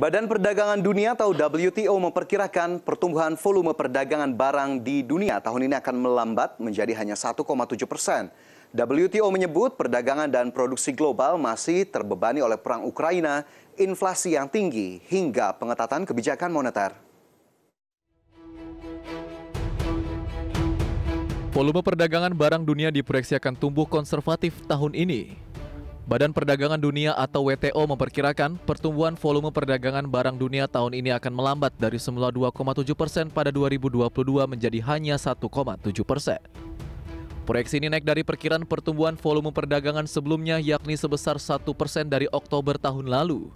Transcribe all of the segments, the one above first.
Badan Perdagangan Dunia atau WTO memperkirakan pertumbuhan volume perdagangan barang di dunia tahun ini akan melambat menjadi hanya 1,7%. WTO menyebut perdagangan dan produksi global masih terbebani oleh perang Ukraina, inflasi yang tinggi, hingga pengetatan kebijakan moneter. Volume perdagangan barang dunia diproyeksi akan tumbuh konservatif tahun ini. Badan Perdagangan Dunia atau WTO memperkirakan pertumbuhan volume perdagangan barang dunia tahun ini akan melambat dari semula 2,7% pada 2022 menjadi hanya 1,7%. Proyeksi ini naik dari perkiraan pertumbuhan volume perdagangan sebelumnya yakni sebesar 1% dari Oktober tahun lalu.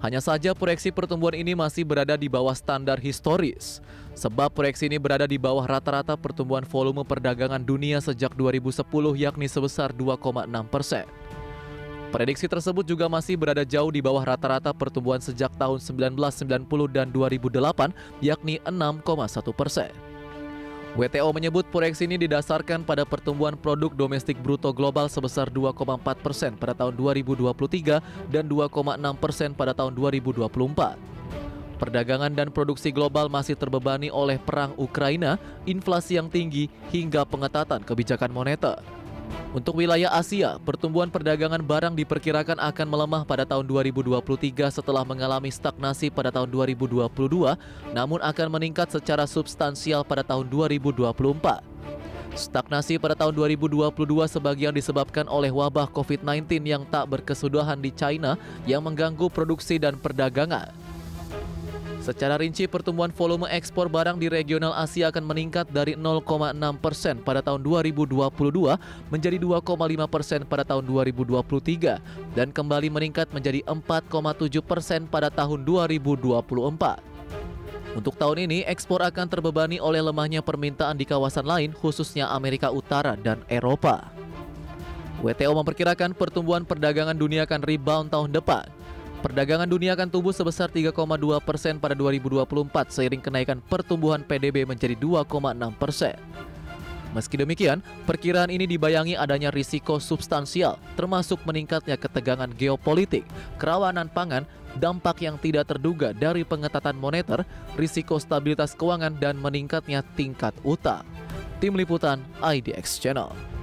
Hanya saja proyeksi pertumbuhan ini masih berada di bawah standar historis, sebab proyeksi ini berada di bawah rata-rata pertumbuhan volume perdagangan dunia sejak 2010 yakni sebesar 2,6%. Prediksi tersebut juga masih berada jauh di bawah rata-rata pertumbuhan sejak tahun 1990 dan 2008 yakni 6,1%. WTO menyebut proyeksi ini didasarkan pada pertumbuhan produk domestik bruto global sebesar 2,4% pada tahun 2023 dan 2,6% pada tahun 2024. Perdagangan dan produksi global masih terbebani oleh perang Ukraina, inflasi yang tinggi, hingga pengetatan kebijakan moneter. Untuk wilayah Asia, pertumbuhan perdagangan barang diperkirakan akan melemah pada tahun 2023 setelah mengalami stagnasi pada tahun 2022, namun akan meningkat secara substansial pada tahun 2024. Stagnasi pada tahun 2022 sebagian disebabkan oleh wabah COVID-19 yang tak berkesudahan di China yang mengganggu produksi dan perdagangan. Secara rinci, pertumbuhan volume ekspor barang di regional Asia akan meningkat dari 0,6% pada tahun 2022 menjadi 2,5% pada tahun 2023 dan kembali meningkat menjadi 4,7% pada tahun 2024. Untuk tahun ini, ekspor akan terbebani oleh lemahnya permintaan di kawasan lain, khususnya Amerika Utara dan Eropa. WTO memperkirakan pertumbuhan perdagangan dunia akan rebound tahun depan. Perdagangan dunia akan tumbuh sebesar 3,2% pada 2024 seiring kenaikan pertumbuhan PDB menjadi 2,6%. Meski demikian, perkiraan ini dibayangi adanya risiko substansial termasuk meningkatnya ketegangan geopolitik, kerawanan pangan, dampak yang tidak terduga dari pengetatan moneter, risiko stabilitas keuangan dan meningkatnya tingkat utang. Tim Liputan IDX Channel.